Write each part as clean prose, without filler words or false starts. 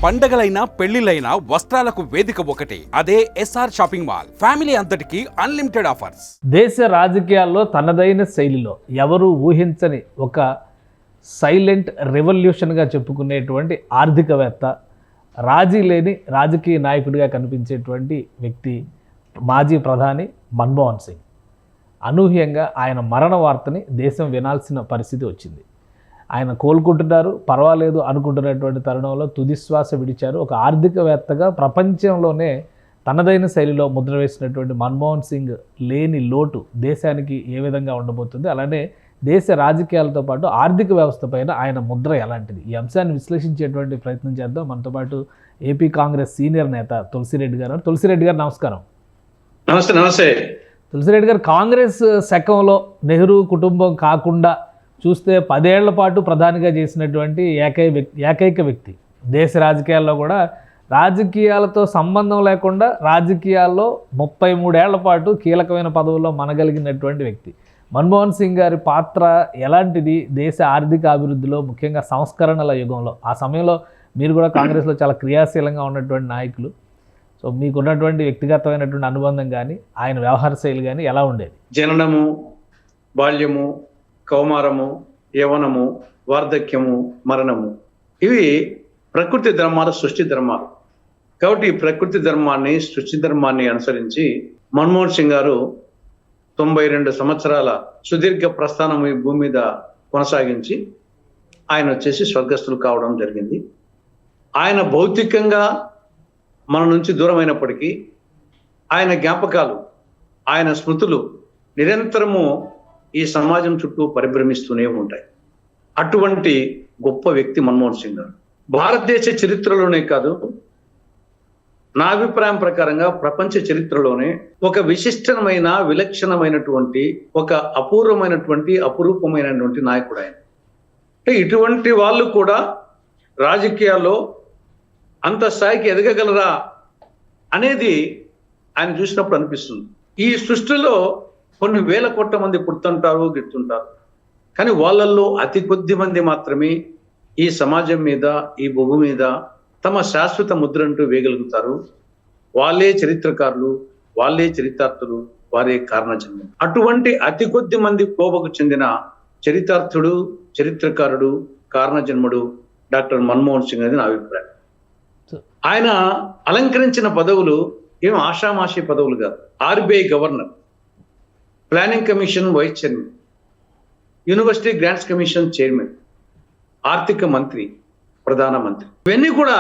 పండగలైనా పెళ్లిలైనా వస్త్రాలకు వేదిక ఒకటే, అదే ఎస్ఆర్ షాపింగ్ మాల్. ఫ్యామిలీ అంతటికి అన్లిమిటెడ్ ఆఫర్స్. దేశ రాజకీయాల్లో తనదైన శైలిలో ఎవరు ఊహించని ఒక సైలెంట్ రెవల్యూషన్గా చెప్పుకునేటువంటి ఆర్థికవేత్త, రాజీ లేని రాజకీయ నాయకుడిగా కనిపించేటువంటి వ్యక్తి మాజీ ప్రధాని మన్మోహన్ సింగ్. అనూహ్యంగా ఆయన మరణ వార్తని దేశం వినాల్సిన పరిస్థితి వచ్చింది. ఆయన కోలుకుంటున్నారు, పర్వాలేదు అనుకుంటున్నటువంటి తరుణంలో తుదిశ్వాస విడిచారు. ఒక ఆర్థికవేత్తగా ప్రపంచంలోనే తనదైన శైలిలో ముద్ర వేసినటువంటి మన్మోహన్ సింగ్ లేని లోటు దేశానికి ఏ విధంగా ఉండబోతుంది, అలానే దేశ రాజకీయాలతో పాటు ఆర్థిక వ్యవస్థ పైన ఆయన ముద్ర ఎలాంటిది, ఈ అంశాన్ని విశ్లేషించేటువంటి ప్రయత్నం చేద్దాం. మనతో పాటు ఏపీ కాంగ్రెస్ సీనియర్ నేత తులసిరెడ్డి గారు. తులసిరెడ్డి గారు నమస్కారం. నమస్తే. నమస్తే తులసిరెడ్డి గారు, కాంగ్రెస్ శకంలో నెహ్రూ కుటుంబం కాకుండా చూస్తే 10 ఏళ్ల పాటు ప్రధానిగా చేసినటువంటి ఏకైక వ్యక్తి. దేశ రాజకీయాల్లో కూడా రాజకీయాలతో సంబంధం లేకుండా రాజకీయాల్లో 33 ఏళ్ల పాటు కీలకమైన పదవుల్లో మనగలిగినటువంటి వ్యక్తి మన్మోహన్ సింగ్ గారి పాత్ర ఎలాంటిది దేశ ఆర్థిక అభివృద్ధిలో, ముఖ్యంగా సంస్కరణల యుగంలో? ఆ సమయంలో మీరు కూడా కాంగ్రెస్లో చాలా క్రియాశీలంగా ఉన్నటువంటి నాయకులు. సో మీకున్నటువంటి వ్యక్తిగతమైనటువంటి అనుబంధం కానీ ఆయన వ్యవహార శైలి కానీ ఎలా ఉండేది? జననము, బాల్యము, కౌమారము, యవనము, వార్ధక్యము, మరణము, ఇవి ప్రకృతి ధర్మాలు, సృష్టి ధర్మాలు. కాబట్టి ఈ ప్రకృతి ధర్మాన్ని, సృష్టి ధర్మాన్ని అనుసరించి మన్మోహన్ సింగ్ గారు 92 సంవత్సరాల సుదీర్ఘ ప్రస్థానం ఈ భూమి మీద కొనసాగించి ఆయన వచ్చేసి స్వర్గస్థులు కావడం జరిగింది. ఆయన భౌతికంగా మన నుంచి దూరమైనప్పటికీ ఆయన జ్ఞాపకాలు, ఆయన స్మృతులు నిరంతరము ఈ సమాజం చుట్టూ పరిభ్రమిస్తూనే ఉంటాయి. అటువంటి గొప్ప వ్యక్తి మన్మోహన్ సింగ్ గారు. భారతదేశ చరిత్రలోనే కాదు, నా అభిప్రాయం ప్రకారంగా ప్రపంచ చరిత్రలోనే ఒక విశిష్టమైన, విలక్షణమైనటువంటి, ఒక అపురూపమైనటువంటి నాయకుడు ఆయన. అంటే ఇటువంటి వాళ్ళు కూడా రాజకీయాల్లో అంత స్థాయికి ఎదగగలరా అనేది ఆయన చూసినప్పుడు అనిపిస్తుంది. ఈ సృష్టిలో కొన్ని వేల కోట్ల మంది పుడుతుంటారు, గిట్టుంటారు, కానీ వాళ్ళల్లో అతి కొద్ది మంది మాత్రమే ఈ సమాజం మీద, ఈ భూమి మీద తమ శాశ్వత ముద్రంటూ వేయగలుగుతారు. వాళ్ళే చరిత్రకారులు, వాళ్ళే చరితార్థులు, వారే కారణజన్ములు. అటువంటి అతి కొద్ది మంది కోవకు చెందిన చరితార్థుడు, చరిత్రకారుడు, కారణజన్ముడు డాక్టర్ మన్మోహన్ సింగ్ అనేది నా అభిప్రాయం. ఆయన అలంకరించిన పదవులు ఏం ఆషామాషి పదవులు కాదు. RBI governor, planning commission vice chairman, university grants commission chairman, ఆర్థిక మంత్రి, ప్రధానమంత్రి, ఇవన్నీ కూడా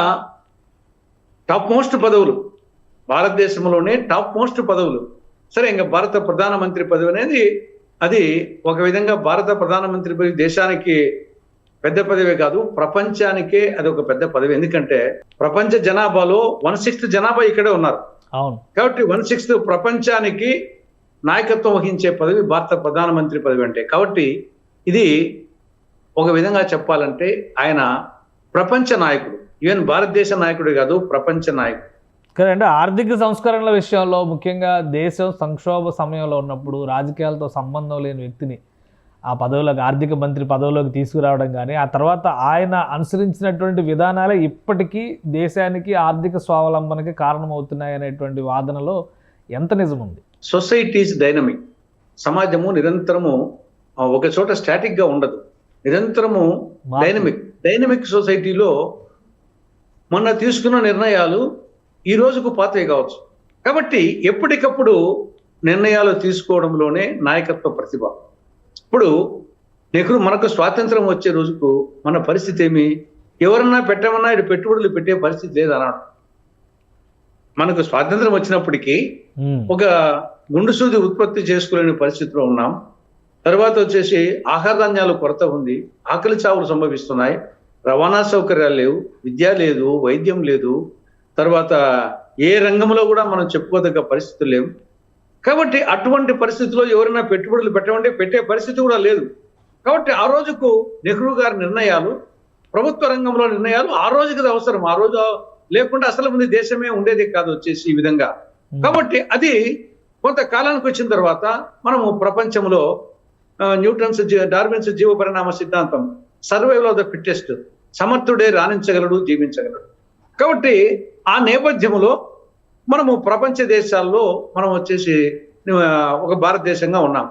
టాప్ మోస్ట్ పదవులు, భారతదేశంలోనే టాప్ మోస్ట్ పదవులు. సరే, ఇంకా భారత ప్రధానమంత్రి పదవి అనేది అది ఒక విధంగా భారత ప్రధానమంత్రి పదవి దేశానికి పెద్ద పదవే కాదు, ప్రపంచానికే అది ఒక పెద్ద పదవి. ఎందుకంటే ప్రపంచ జనాభాలో 1/6 జనాభా ఇక్కడే ఉన్నారు. అవును. కాబట్టి 1/6 ప్రపంచానికి నాయకత్వం వహించే పదవి భారత ప్రధానమంత్రి పదవి అంటే. కాబట్టి ఇది ఒక విధంగా చెప్పాలంటే ఆయన ప్రపంచ నాయకుడు. ఈవెన్ భారతదేశ నాయకుడే కాదు, ప్రపంచ నాయకుడు. కదండి. ఆర్థిక సంస్కరణల విషయంలో, ముఖ్యంగా దేశం సంక్షోభ సమయంలో ఉన్నప్పుడు రాజకీయాలతో సంబంధం లేని వ్యక్తిని ఆ పదవిలోకి, ఆర్థిక మంత్రి పదవిలోకి తీసుకురావడం కానీ, ఆ తర్వాత ఆయన అనుసరించినటువంటి విధానాలే ఇప్పటికీ దేశానికి ఆర్థిక స్వావలంబనకి కారణమవుతున్నాయి అనేటువంటి వాదనలో ఎంత నిజం ఉంది? Societies dynamic. సమాజము నిరంతరము ఒక చోట స్టాటిక్ గా ఉండదు, నిరంతరము డైనమిక్ సొసైటీలో మొన్న తీసుకున్న నిర్ణయాలు ఈ రోజుకు పాతవి కావచ్చు. కాబట్టి ఎప్పటికప్పుడు నిర్ణయాలు తీసుకోవడంలోనే నాయకత్వ ప్రతిభ. ఇప్పుడు నెహ్రూ మనకు స్వాతంత్రం వచ్చే రోజుకు మన పరిస్థితి ఏమి? ఎవరన్నా పెట్టమన్నా ఇటు పెట్టుబడులు పెట్టే పరిస్థితి లేదన్నాడు. మనకు స్వాతంత్రం వచ్చినప్పటికీ ఒక గుండు సూది ఉత్పత్తి చేసుకోలేని పరిస్థితిలో ఉన్నాం. తర్వాత వచ్చేసి ఆహార ధాన్యాలు కొరత ఉంది, ఆకలి చావులు సంభవిస్తున్నాయి, రవాణా సౌకర్యాలు లేవు, విద్య లేదు, వైద్యం లేదు, తర్వాత ఏ రంగంలో కూడా మనం చెప్పుకోదగ్గ పరిస్థితులు లేవు. కాబట్టి అటువంటి పరిస్థితుల్లో ఎవరైనా పెట్టుబడులు పెట్టమంటే పెట్టే పరిస్థితి కూడా లేదు. కాబట్టి ఆ రోజుకు నెహ్రూ గారి నిర్ణయాలు, ప్రభుత్వ రంగంలో నిర్ణయాలు ఆ రోజుకి అవసరం. ఆ రోజు లేకుండా అసలు ముందు దేశమే ఉండేది కాదు వచ్చేసి ఈ విధంగా. కాబట్టి అది కొంతకాలానికి వచ్చిన తర్వాత మనము ప్రపంచంలో డార్విన్స్ జీవ పరిణామ సిద్ధాంతం, సర్వైవల్ ఆఫ్ ద ఫిట్టెస్ట్, సమర్థుడే రాణించగలడు, జీవించగలడు. కాబట్టి ఆ నేపథ్యంలో మనము ప్రపంచ దేశాల్లో మనం వచ్చేసి ఒక భారతదేశంగా ఉన్నాం.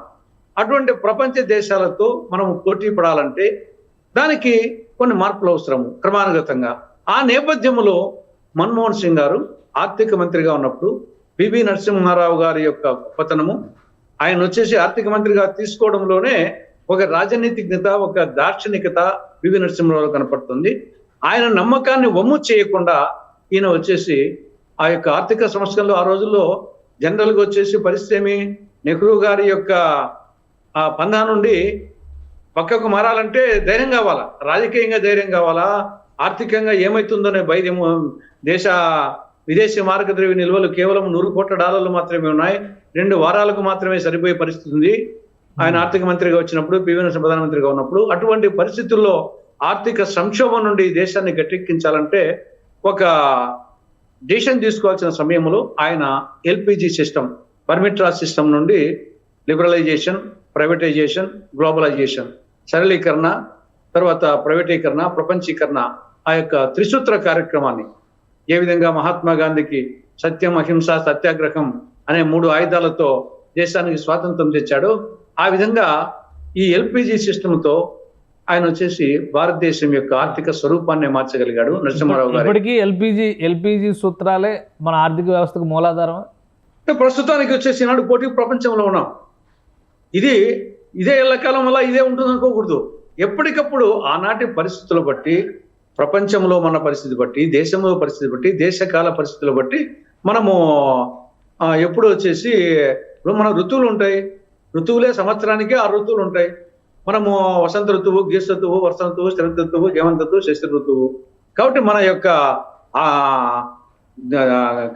అటువంటి ప్రపంచ దేశాలతో మనం పోటీ పడాలంటే దానికి కొన్ని మార్పులు అవసరము క్రమానుగతంగా. ఆ నేపథ్యంలో మన్మోహన్ సింగ్ గారు ఆర్థిక మంత్రిగా ఉన్నప్పుడు పివి నరసింహారావు గారి యొక్క గొప్పతనము, ఆయన వచ్చేసి ఆర్థిక మంత్రిగా తీసుకోవడంలోనే ఒక రాజనీతిజ్ఞత, ఒక దార్శనికత పివి నరసింహారావు కనపడుతుంది. ఆయన నమ్మకాన్ని వమ్ము చేయకుండా ఈయన వచ్చేసి ఆ యొక్క ఆర్థిక సంస్కరణలు ఆ రోజుల్లో జనరల్గా వచ్చేసి పరిస్థితి నెహ్రూ గారి యొక్క ఆ పందా నుండి పక్కకు మారాలంటే ధైర్యం కావాలా, రాజకీయంగా ధైర్యం కావాలా, ఆర్థికంగా ఏమవుతుందనే భయము. విదేశీ మార్గద్రవ్య నిల్వలు కేవలం $100 కోట్ల మాత్రమే ఉన్నాయి, 2 వారాలకు మాత్రమే సరిపోయే పరిస్థితి ఉంది ఆయన ఆర్థిక మంత్రిగా వచ్చినప్పుడు, పివి నరసింహ ప్రధానమంత్రిగా ఉన్నప్పుడు. అటువంటి పరిస్థితుల్లో ఆర్థిక సంక్షోభం నుండి దేశాన్ని గట్టెక్కించాలంటే ఒక డిసిషన్ తీసుకోవాల్సిన సమయంలో ఆయన LPG system, permit Raj system నుండి లిబరలైజేషన్, ప్రైవేటైజేషన్, గ్లోబలైజేషన్, సరళీకరణ, తర్వాత ప్రైవేటీకరణ, ప్రపంచీకరణ, ఆ యొక్క త్రిసూత్ర కార్యక్రమాన్ని ఏ విధంగా మహాత్మా గాంధీకి సత్యం, అహింస, సత్యాగ్రహం అనే 3 ఆయుధాలతో దేశానికి స్వాతంత్రం తెచ్చాడో ఆ విధంగా ఈ ఎల్పిజి సిస్టమ్తో ఆయన వచ్చేసి భారతదేశం యొక్క ఆర్థిక స్వరూపాన్ని మార్చగలిగాడు నరసింహారావు గారు. ఇప్పటికీ ఎల్పిజి సూత్రాలే మన ఆర్థిక వ్యవస్థకు మూలాధారం. ప్రస్తుతానికి వచ్చేసి నాడు పోటీ ప్రపంచంలో ఉన్నాం. ఇదే ఎల్లకాలం వల్ల ఇదే ఉంటుంది అనుకోకూడదు. ఎప్పటికప్పుడు ఆనాటి పరిస్థితులు బట్టి, ప్రపంచంలో మన పరిస్థితి బట్టి, దేశంలో పరిస్థితి బట్టి, దేశకాల పరిస్థితులు బట్టి మనము ఎప్పుడు వచ్చేసి ఇప్పుడు మన ఋతువులు ఉంటాయి. ఋతువులే సంవత్సరానికి 6 ఋతువులు ఉంటాయి. మనము వసంత ఋతువు, గ్రీష్మ ఋతువు, వర్ష ఋతువు, శరత్ ఋతువు, హేమంత ఋతువు, శశి ఋతువు. కాబట్టి మన యొక్క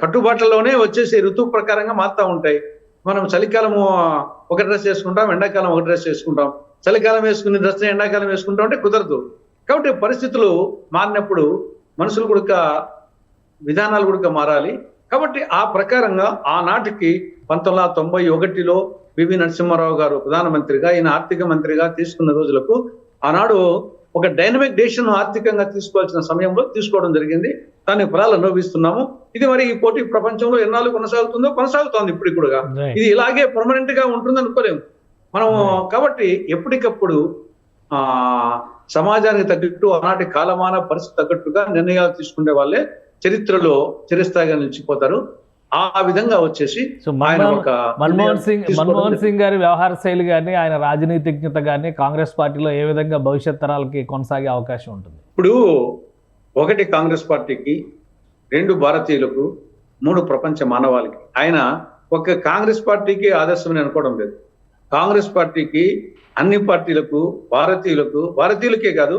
కట్టుబాట్లలోనే వచ్చేసి ఋతువు ప్రకారంగా మారుతూ ఉంటాయి. మనం చలికాలము ఒక డ్రెస్ వేసుకుంటాం, ఎండాకాలం ఒక డ్రెస్ వేసుకుంటాం. చలికాలం వేసుకునే డ్రెస్ ఎండాకాలం వేసుకుంటాం అంటే కుదరదు. కాబట్టి పరిస్థితులు మారినప్పుడు మనుషులు కూడా విధానాలు కూడా మారాలి. కాబట్టి ఆ ప్రకారంగా ఆనాటికి 1991లో పివి నరసింహారావు గారు ప్రధానమంత్రిగా, ఈయన ఆర్థిక మంత్రిగా తీసుకున్న రోజులకు ఆనాడు ఒక డైనమిక్ డెసిషన్ ఆర్థికంగా తీసుకోవాల్సిన సమయంలో తీసుకోవడం జరిగింది. దాని ఫలాలు అనుభవిస్తున్నాము. ఇది మరి ఈ పోటీ ప్రపంచంలో ఎన్నాళ్ళు కొనసాగుతోంది ఇప్పుడు కూడా. ఇది ఇలాగే పర్మనెంట్ గా ఉంటుంది అనుకోలేము మనము. కాబట్టి ఎప్పటికప్పుడు సమాజానికి తగ్గట్టు, ఆనాటి కాలమాన పరిస్థితి తగ్గట్టుగా నిర్ణయాలు తీసుకునే వాళ్ళే చరిత్రలో చిరస్థాయిగా నిలిచిపోతారు. ఆ విధంగా వచ్చేసి మన్మోహన్ సింగ్ గారి వ్యవహార శైలి కానీ, ఆయన రాజనీతిజ్ఞత కానీ కాంగ్రెస్ పార్టీలో ఏ విధంగా భవిష్యత్ తరాలకి కొనసాగే అవకాశం ఉంటుంది? ఇప్పుడు 1 కాంగ్రెస్ పార్టీకి, 2 భారతీయులకు, 3 ప్రపంచ మానవాళికి. ఆయన ఒక కాంగ్రెస్ పార్టీకి ఆదర్శమని అనుకోవడం లేదు. కాంగ్రెస్ పార్టీకి, అన్ని పార్టీలకు, భారతీయులకే కాదు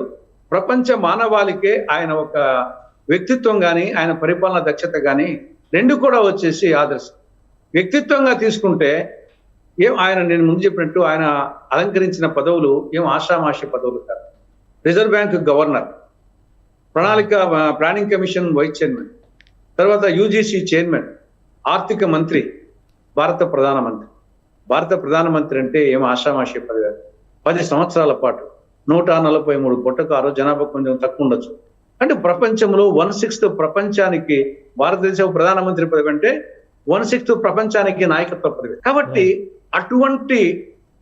ప్రపంచ మానవాళికే ఆయన ఒక వ్యక్తిత్వం కానీ, ఆయన పరిపాలన దక్షత కానీ 2 కూడా వచ్చేసి ఆదర్శం. వ్యక్తిత్వంగా తీసుకుంటే నేను ముందు చెప్పినట్టు ఆయన అలంకరించిన పదవులు ఆషామాషి పదవులు కాదు. Reserve bank governor, planning commission vice chairman, తర్వాత యూజీసీ చైర్మన్, ఆర్థిక మంత్రి, భారత ప్రధానమంత్రి అంటే ఆషామాషి పదవి. 10 సంవత్సరాల పాటు 143 కోట్లకు, ఆ రోజు జనాభా కొంచెం తక్కువ ఉండొచ్చు. అంటే ప్రపంచంలో 1/6 ప్రపంచానికి భారతదేశ ప్రధానమంత్రి పదవి అంటే 1/6 ప్రపంచానికి నాయకత్వ పదవి. కాబట్టి అటువంటి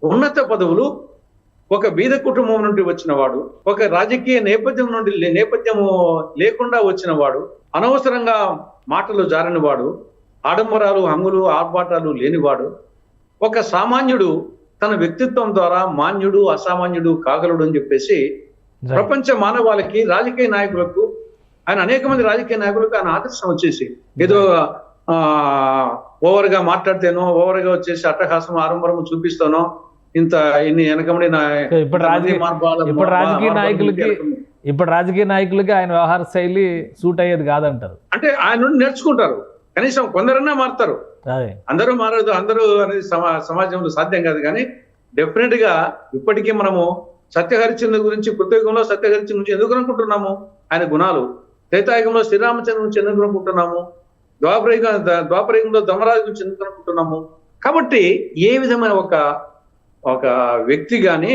ఉన్నత పదవులు ఒక బీద కుటుంబం నుండి వచ్చిన వాడు, ఒక రాజకీయ నేపథ్యము లేకుండా వచ్చిన వాడు, అనవసరంగా మాటలు జారిన వాడు, ఆడంబరాలు, హంగులు, ఆర్భాటాలు లేనివాడు, ఒక సామాన్యుడు తన వ్యక్తిత్వం ద్వారా మాన్యుడు, అసామాన్యుడు కాగలడు అని చెప్పేసి ప్రపంచ మానవాళికి, రాజకీయ నాయకులకు, ఆయన అనేక మంది రాజకీయ నాయకులకు ఆయన ఆదర్శం వచ్చేసి ఏదో ఓవర్గా మాట్లాడితేనో, ఓవర్గా వచ్చేసి అట్టహాసం, ఆరంభరము చూపిస్తానో, ఇన్ని వెనకబడి ఇప్పుడు రాజకీయ నాయకులకి ఆయన వ్యవహార శైలి సూట్ అయ్యేది కాదంటారు. అంటే ఆయన నుండి నేర్చుకుంటారు. కనీసం కొందరన్నా మారుతారు, అందరూ మారదు. అందరూ అనేది సమాజంలో సాధ్యం కాదు. కానీ డెఫినెట్ గా ఇప్పటికీ మనము సత్యహరిచంద్ర గురించి, కృతయుగంలో సత్యహరిచంద్ర గురించి ఎందుకు అనుకుంటున్నాము? ఆయన గుణాలు. త్రేతాయుగంలో శ్రీరామచంద్ర గురించి ఎందుకు అనుకుంటున్నాము? ద్వాపరయుగంలో ధర్మరాజు గురించి ఎందుకు అనుకుంటున్నాము? కాబట్టి ఏ విధమైన ఒక వ్యక్తి కానీ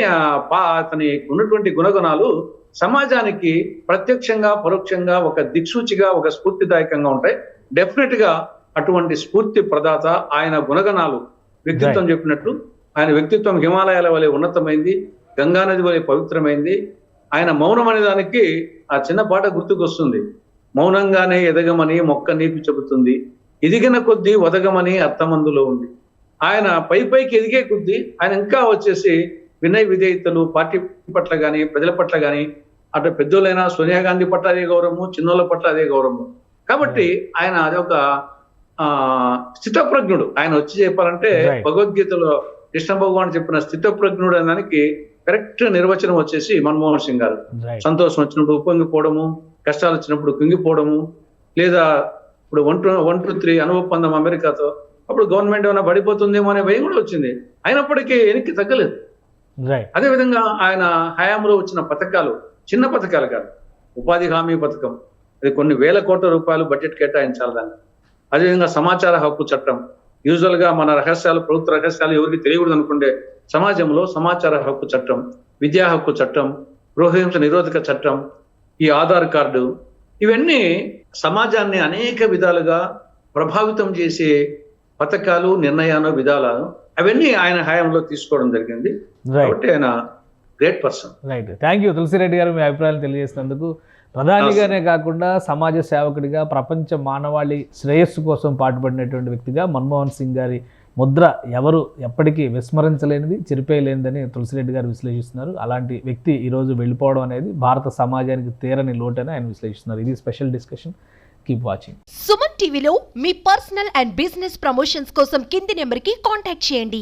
అతని ఉన్నటువంటి గుణగణాలు సమాజానికి ప్రత్యక్షంగా పరోక్షంగా ఒక దిక్సూచిగా ఒక స్ఫూర్తిదాయకంగా ఉంటాయి. డెఫినెట్ గా అటువంటి స్ఫూర్తి ప్రదాత ఆయన గుణగణాలు వ్యక్తిత్వం చెప్పినట్లు ఆయన వ్యక్తిత్వం హిమాలయాల వలె ఉన్నతమైంది, గంగానది వలె పవిత్రమైంది. ఆయన మౌనం అనే దానికి ఆ చిన్న పాట గుర్తుకొస్తుంది. మౌనంగానే ఎదగమని మొక్క నీపి చెబుతుంది, ఎదిగిన కొద్దీ వదగమని అర్థమందులో ఉంది. ఆయన పైకి ఎదిగే కొద్దీ ఆయన ఇంకా వచ్చేసి వినయ విధేయతలు పార్టీ పట్ల కానీ ప్రజల పట్ల కానీ అటు పెద్దోళ్ళైనా సోనియా గాంధీ పట్ల అదే గౌరవము, చిన్నోళ్ళ పట్ల అదే గౌరవము. కాబట్టి ఆయన అదొక స్థితప్రజ్ఞుడు. ఆయన వచ్చి చెప్పాలంటే భగవద్గీతలో కృష్ణ భగవాన్ చెప్పిన స్థితప్రజ్ఞుడు అనే దానికి కరెక్ట్ నిర్వచనం వచ్చేసి మన్మోహన్ సింగ్ గారు. సంతోషం వచ్చినప్పుడు ఉప్పొంగిపోవడము, కష్టాలు వచ్చినప్పుడు కుంగిపోవడము, లేదా ఇప్పుడు 1, 2, 3 అనుఒప్పందం అమెరికాతో, అప్పుడు గవర్నమెంట్ ఏమైనా పడిపోతుందేమో అనే భయం కూడా వచ్చింది. అయినప్పటికీ వెనక్కి తగ్గలేదు. అదేవిధంగా ఆయన హయాంలో వచ్చిన పథకాలు చిన్న పథకాలు కాదు. ఉపాధి హామీ పథకం, అది కొన్ని వేల కోట్ల రూపాయలు బడ్జెట్ కేటాయించాలి దాన్ని. అదేవిధంగా సమాచార హక్కు చట్టం, యూజువల్ గా మన రహస్యాలు, ప్రభుత్వ రహస్యాలు ఎవరికి తెలియకూడదు అనుకుంటే సమాజంలో సమాచార హక్కు చట్టం, విద్యా హక్కు చట్టం, గృహహింస నిరోధక చట్టం, ఈ ఆధార్ కార్డు, ఇవన్నీ సమాజాన్ని అనేక విధాలుగా ప్రభావితం చేసే పథకాలు, నిర్ణయాలు, విధానాలు అవన్నీ ఆయన హయాంలో తీసుకోవడం జరిగింది. కాబట్టి ఆయన great person. Right. Thank you Tulasireddy గారు, మీ అభిప్రాయాలు తెలియజేసినందుకు. ప్రధానిగానే కాకుండా సమాజ సేవకుడిగా, ప్రపంచ మానవాళి శ్రేయస్సు కోసం పాటుపడినటువంటి వ్యక్తిగా మన్మోహన్ సింగ్ గారి ముద్ర ఎవరు ఎప్పటికీ విస్మరించలేనిది, చెరిపేయలేనిదని తులసిరెడ్డి గారు విశ్లేషిస్తున్నారు. అలాంటి వ్యక్తి ఈరోజు వెళ్ళిపోవడం అనేది భారత సమాజానికి తీరని లోటని ఆయన విశ్లేషిస్తున్నారు. ఇది special discussion. Keep watching. Suman టీవీలో మీ పర్సనల్ అండ్ బిజినెస్ ప్రమోషన్స్ కోసం కింది నెంబర్కి కాంటాక్ట్ చేయండి.